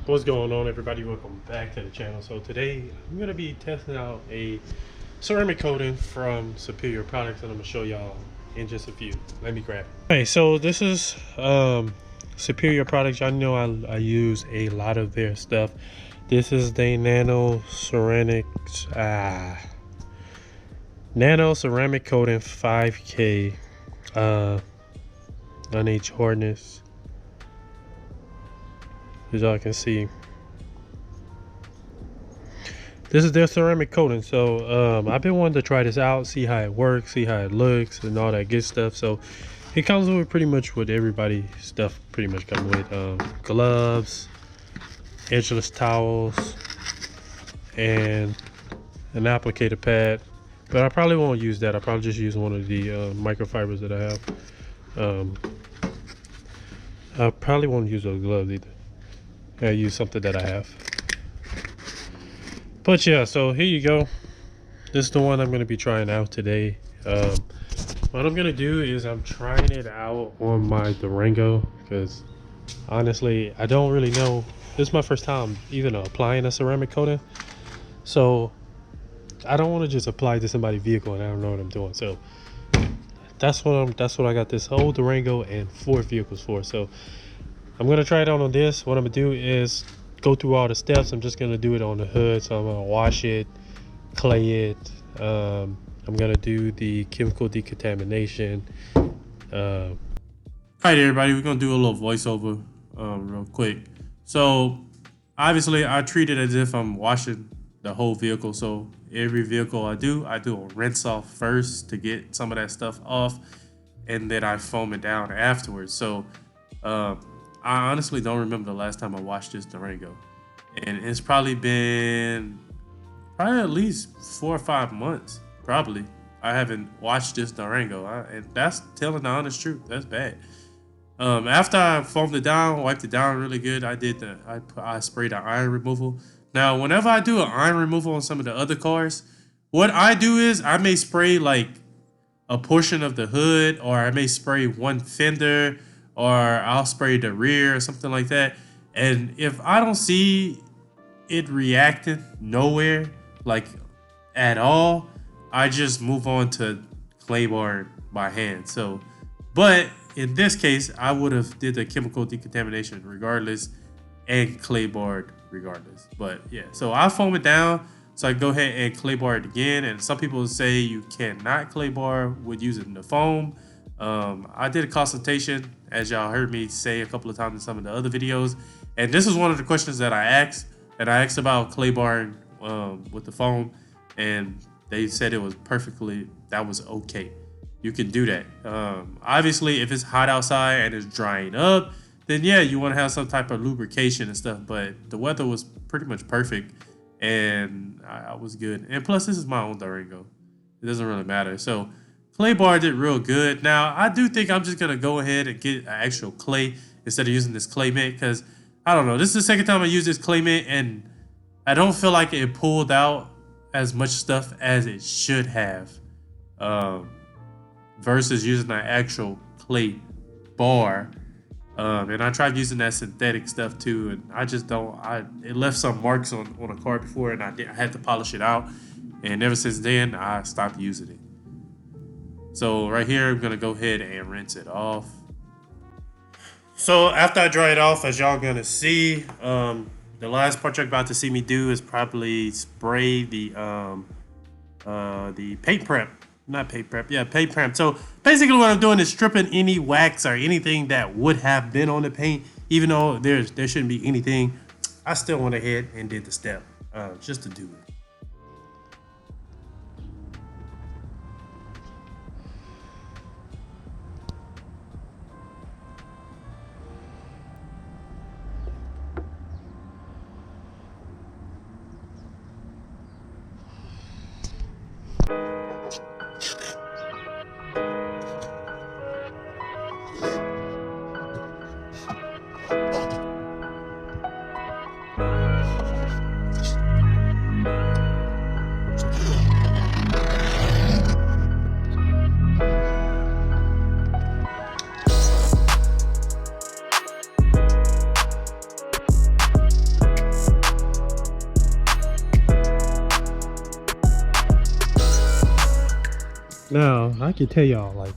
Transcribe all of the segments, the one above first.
What's going on, everybody? Welcome back to the channel. So today I'm going to be testing out a ceramic coating from Superior Products, and I'm going to show y'all in just a few. Let me grab it. Okay, so this is Superior Products. Y'all know I use a lot of their stuff. This is the Nano Ceramic Coating 5K UNH hardness. As y'all can see, this is their ceramic coating. So I've been wanting to try this out, see how it works, see how it looks, and all that good stuff. So it comes with pretty much what everybody stuff pretty much comes with: gloves, edgeless towels, and an applicator pad. But I probably won't use that. I'll probably just use one of the microfibers that I have. I probably won't use those gloves either. I use something that I have. But yeah, so here you go. This is the one I'm going to be trying out today. What I'm going to do is I'm trying it out on my Durango, because honestly I don't really know. This is my first time even applying a ceramic coating, so I don't want to just apply to somebody's vehicle and I don't know what I'm doing. So that's what I got this whole Durango and 4 vehicles for. So I'm gonna try it out on this. What I'm gonna do is go through all the steps. I'm just gonna do it on the hood. So I'm gonna wash it, clay it. I'm gonna do the chemical decontamination. All right, everybody, we're gonna do a little voiceover real quick. So obviously I treat it as if I'm washing the whole vehicle. So every vehicle I do a rinse off first to get some of that stuff off, and then I foam it down afterwards. So I honestly don't remember the last time I washed this Durango, and it's probably been at least 4 or 5 months. Probably I haven't washed this Durango, and that's telling the honest truth. That's bad. After I foamed it down, wiped it down really good, I sprayed the iron removal. Now, whenever I do an iron removal on some of the other cars, what I do is I may spray like a portion of the hood, or I may spray one fender, or I'll spray the rear or something like that. And if I don't see it reacting nowhere, like at all, I just move on to clay bar by hand. So, but in this case, I would have did the chemical decontamination regardless and clay barred regardless. But yeah, so I foam it down. So I go ahead and clay bar it again. And some people say you cannot clay bar with using the foam. I did a consultation, as y'all heard me say a couple of times in some of the other videos, and this is one of the questions that I asked. And I asked about clay barring with the foam, and they said it was that was okay. You can do that. Obviously, if it's hot outside and it's drying up, then yeah, you want to have some type of lubrication and stuff. But the weather was pretty much perfect, and I was good. And plus, this is my own Durango. It doesn't really matter. So clay bar did real good. Now, I do think I'm just going to go ahead and get an actual clay instead of using this clay mint, because I don't know. This is the second time I use this clay mint, and I don't feel like it pulled out as much stuff as it should have, versus using an actual clay bar. And I tried using that synthetic stuff too, and I just don't. It left some marks on a car before, and I had to polish it out. And ever since then, I stopped using it. So right here, I'm gonna go ahead and rinse it off. So after I dry it off, as y'all gonna see, the last part you're about to see me do is probably spray the paint prep. Not paint prep, yeah, paint prep. So basically what I'm doing is stripping any wax or anything that would have been on the paint. Even though there shouldn't be anything, I still went ahead and did the step just to do it. Now I can tell y'all, like,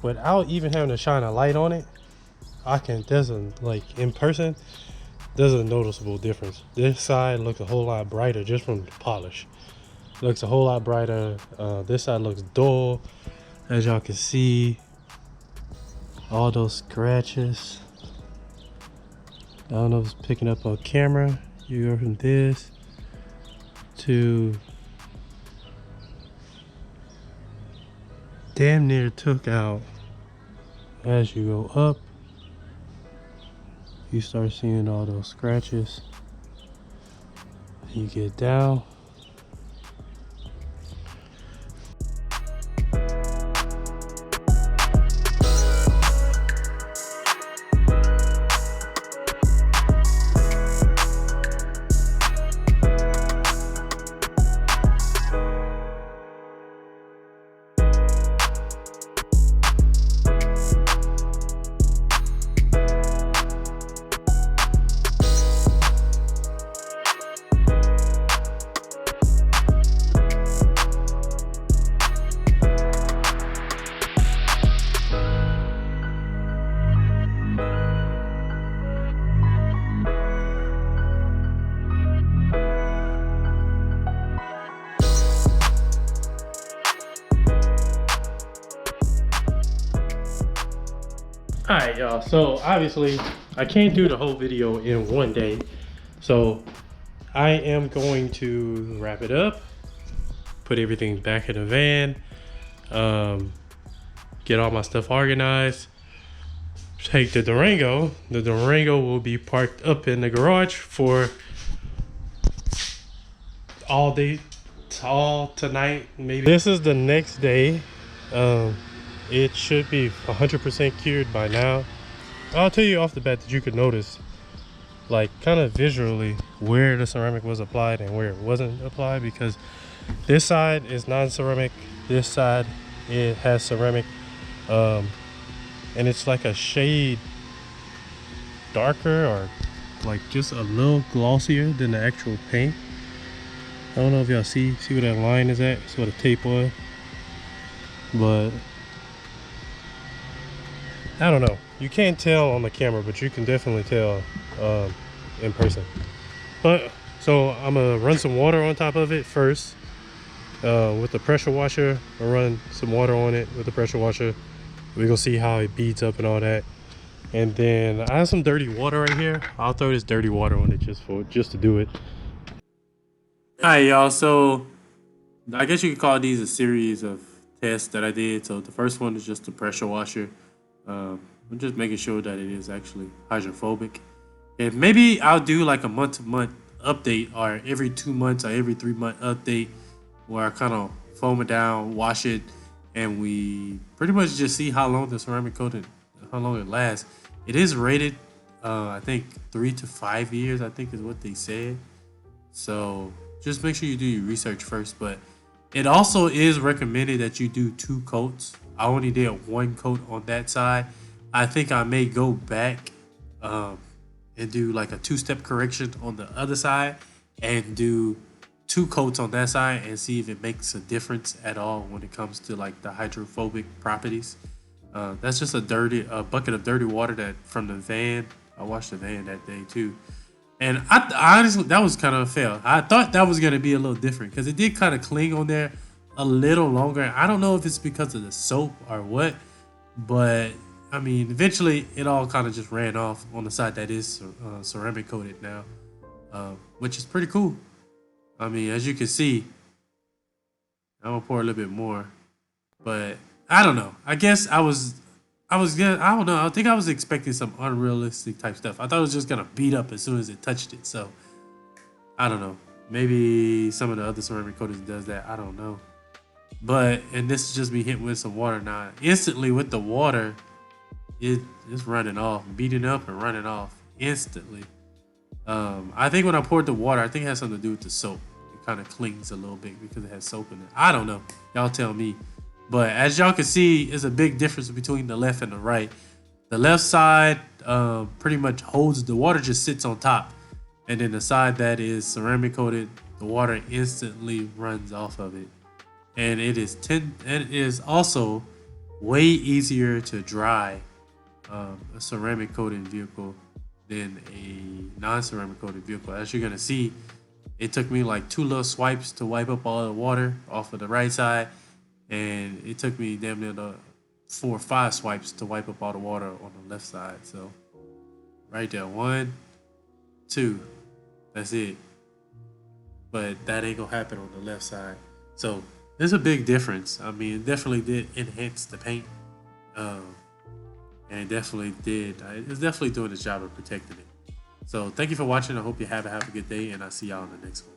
without even having to shine a light on it, there's a, like, in person, there's a noticeable difference. This side looks a whole lot brighter just from the polish. Looks a whole lot brighter. This side looks dull, as y'all can see. All those scratches. I don't know if it's picking up on camera. You go from this to damn near took out. As you go up, you start seeing all those scratches. You get down. Alright y'all, so obviously I can't do the whole video in one day, so I am going to wrap it up, put everything back in the van, get all my stuff organized, take the Durango will be parked up in the garage for all day, all tonight maybe. This is the next day. It should be 100% cured by now. I'll tell you off the bat that you could notice, like, kind of visually where the ceramic was applied and where it wasn't applied, because this side is non-ceramic, this side it has ceramic, and it's like a shade darker, or like just a little glossier than the actual paint. I don't know if y'all see where that line is at. That's where the tape was, but I don't know. You can't tell on the camera, but you can definitely tell in person. But so I'm gonna run some water on top of it first with the pressure washer. I'll run some water on it with the pressure washer. We're gonna see how it beads up and all that. And then I have some dirty water right here. I'll throw this dirty water on it just to do it. All right, y'all. So I guess you could call these a series of tests that I did. So the first one is just the pressure washer. I'm just making sure that it is actually hydrophobic. And maybe I'll do like a month-to-month update, or every 2 months or every 3-month update, where I kind of foam it down, wash it, and we pretty much just see how long the ceramic coating, how long it lasts. It is rated, I think 3 to 5 years, I think is what they said. So just make sure you do your research first. But it also is recommended that you do 2 coats. I only did 1 coat on that side. I think I may go back and do like a 2-step correction on the other side and do 2 coats on that side and see if it makes a difference at all when it comes to like the hydrophobic properties. That's just a bucket of dirty water that from the van. I washed the van that day too. And I honestly, that was kind of a fail. I thought that was going to be a little different because it did kind of cling on there a little longer. I don't know if it's because of the soap or what, but I mean, eventually it all kind of just ran off on the side that is ceramic coated now, which is pretty cool. I mean, as you can see, I'm gonna pour a little bit more, but I don't know. I guess I was good. I don't know. I think I was expecting some unrealistic type stuff. I thought it was just gonna beat up as soon as it touched it. So I don't know. Maybe some of the other ceramic coatings does that. I don't know. But, and this is just me hitting with some water now. Instantly with the water, it's running off, beating up and running off instantly. I think when I poured the water, I think it has something to do with the soap. It kind of clings a little bit because it has soap in it. I don't know. Y'all tell me. But as y'all can see, it's a big difference between the left and the right. The left side pretty much holds the water, just sits on top. And then the side that is ceramic coated, the water instantly runs off of it. and it is also way easier to dry a ceramic coated vehicle than a non-ceramic coated vehicle. As you're gonna see, it took me like 2 little swipes to wipe up all the water off of the right side, and it took me damn near 4 or 5 swipes to wipe up all the water on the left side. So right there, 1, 2, that's it. But that ain't gonna happen on the left side. So there's a big difference. I mean, it definitely did enhance the paint, um, and it definitely did. It's definitely doing its job of protecting it. So thank you for watching. I hope you have a good day, and I'll see y'all in the next one.